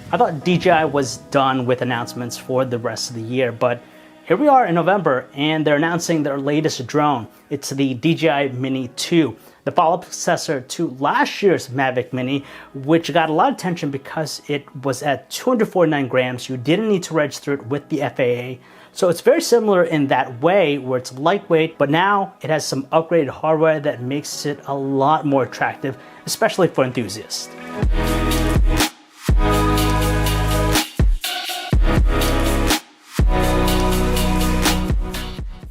I thought DJI was done with announcements for the rest of the year, but here we are in November and they're announcing their latest drone. It's the DJI Mini 2, the follow-up successor to last year's Mavic Mini, which got a lot of attention because it was at 249 grams. You didn't need to register it with the FAA. So it's very similar in that way where it's lightweight, but now it has some upgraded hardware that makes it a lot more attractive, especially for enthusiasts.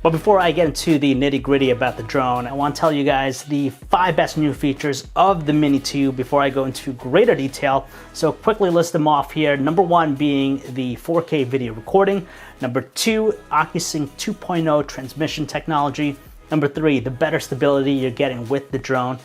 But before I get into the nitty-gritty about the drone, I want to tell you guys the 5 best new features of the Mini 2 before I go into greater detail. So quickly list them off here. Number 1 being the 4K video recording. Number 2, OcuSync 2.0 transmission technology. Number 3, the better stability you're getting with the drone.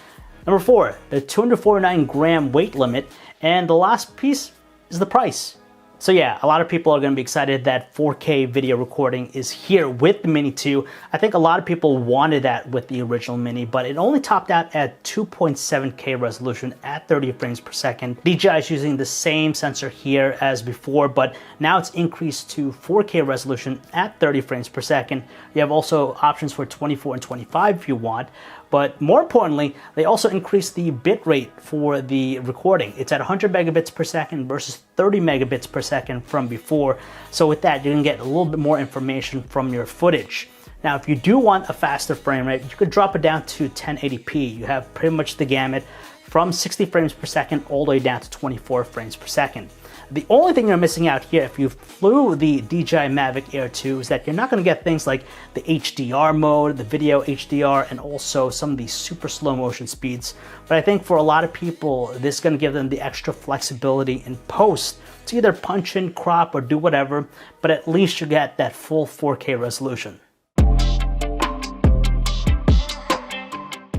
Number 4, the 249 gram weight limit. And the last piece is the price. So yeah, a lot of people are going to be excited that 4K video recording is here with the Mini 2. I think a lot of people wanted that with the original Mini, but it only topped out at 2.7K resolution at 30 frames per second. DJI is using the same sensor here as before, but now it's increased to 4K resolution at 30 frames per second. You have also options for 24 and 25 if you want. But more importantly, they also increased the bit rate for the recording. It's at 100 megabits per second versus 30 megabits per second from before. So with that, you can get a little bit more information from your footage. Now, if you do want a faster frame rate, you could drop it down to 1080p. You have pretty much the gamut from 60 frames per second all the way down to 24 frames per second. The only thing you're missing out here if you flew the DJI Mavic Air 2 is that you're not going to get things like the HDR mode, the video HDR, and also some of the super slow motion speeds. But I think for a lot of people, this is going to give them the extra flexibility in post to either punch in, crop, or do whatever, but at least you get that full 4K resolution.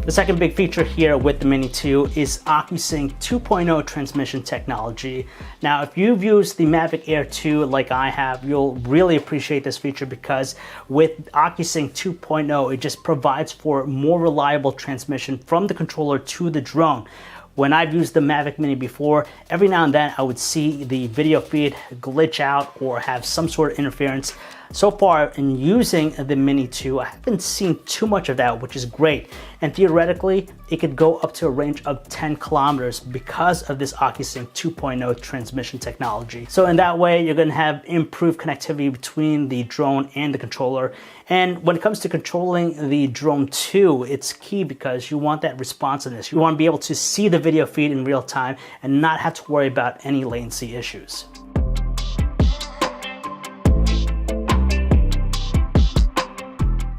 The second big feature here with the Mini 2 is OcuSync 2.0 transmission technology. Now, if you've used the Mavic Air 2 like I have, you'll really appreciate this feature because with OcuSync 2.0, it just provides for more reliable transmission from the controller to the drone. When I've used the Mavic Mini before, every now and then I would see the video feed glitch out or have some sort of interference. So far in using the Mini 2, I haven't seen too much of that, which is great. And theoretically, it could go up to a range of 10 kilometers because of this OcuSync 2.0 transmission technology. So in that way, you're gonna have improved connectivity between the drone and the controller. And when it comes to controlling the drone too, it's key because you want that responsiveness. You want to be able to see the video feed in real time and not have to worry about any latency issues.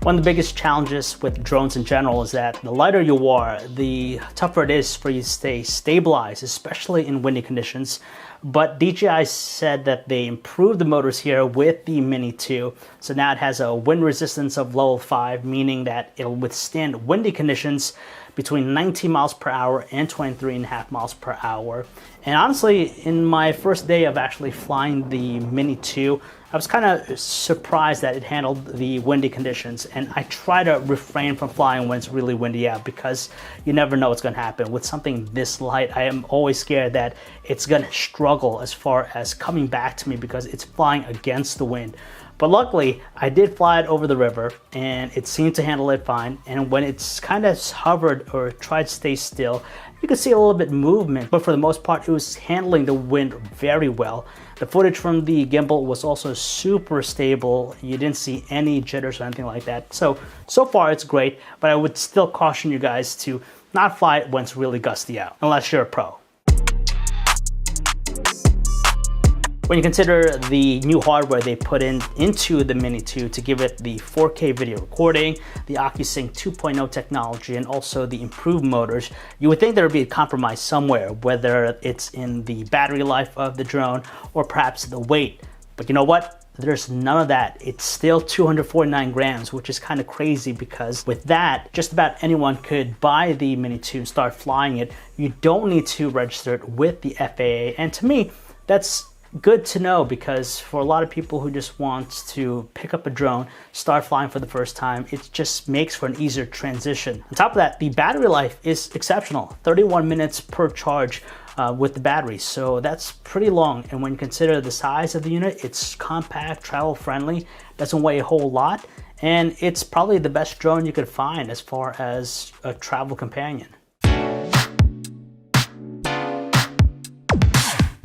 One of the biggest challenges with drones in general is that the lighter you are, the tougher it is for you to stay stabilized, especially in windy conditions. But DJI said that they improved the motors here with the Mini 2. So now it has a wind resistance of level 5, meaning that it'll withstand windy conditions between 19 miles per hour and 23.5 miles per hour. And honestly, in my first day of actually flying the Mini 2, I was kind of surprised that it handled the windy conditions, and I try to refrain from flying when it's really windy out because you never know what's going to happen. With something this light, I am always scared that it's going to struggle as far as coming back to me because it's flying against the wind. But luckily, I did fly it over the river and it seemed to handle it fine. And when it's kind of hovered or tried to stay still, you can see a little bit movement, but for the most part, it was handling the wind very well. The footage from the gimbal was also super stable. You didn't see any jitters or anything like that. So far it's great, but I would still caution you guys to not fly it when it's really gusty out, unless you're a pro. When you consider the new hardware they put into the Mini 2 to give it the 4K video recording, the OcuSync 2.0 technology, and also the improved motors, you would think there would be a compromise somewhere, whether it's in the battery life of the drone or perhaps the weight. But you know what? There's none of that. It's still 249 grams, which is kind of crazy because with that, just about anyone could buy the Mini 2 and start flying it. You don't need to register it with the FAA. And to me, that's good to know because for a lot of people who just want to pick up a drone, start flying for the first time, it just makes for an easier transition. On top of that, the battery life is exceptional. 31 minutes per charge with the battery. So that's pretty long. And when you consider the size of the unit, it's compact, travel friendly, doesn't weigh a whole lot. And it's probably the best drone you could find as far as a travel companion.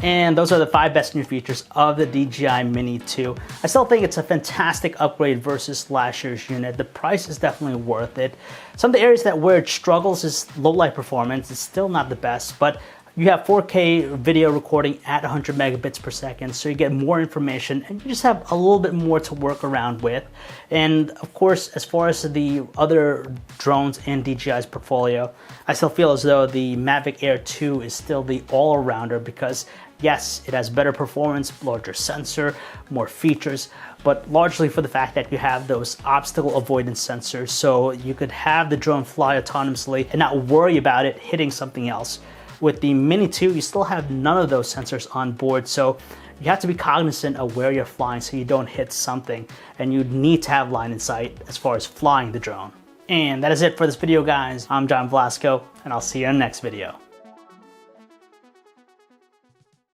And those are the 5 best new features of the DJI Mini 2. I still think it's a fantastic upgrade versus last year's unit. The price is definitely worth it. Some of the areas where it struggles is low light performance. It's still not the best, but you have 4K video recording at 100 megabits per second, so you get more information and you just have a little bit more to work around with. And of course, as far as the other drones in DJI's portfolio, I still feel as though the Mavic Air 2 is still the all-arounder because yes, it has better performance, larger sensor, more features, but largely for the fact that you have those obstacle avoidance sensors, so you could have the drone fly autonomously and not worry about it hitting something else. With the Mini 2, you still have none of those sensors on board, so you have to be cognizant of where you're flying so you don't hit something, and you need to have line of sight as far as flying the drone. And that is it for this video, guys. I'm John Velasco, and I'll see you in the next video.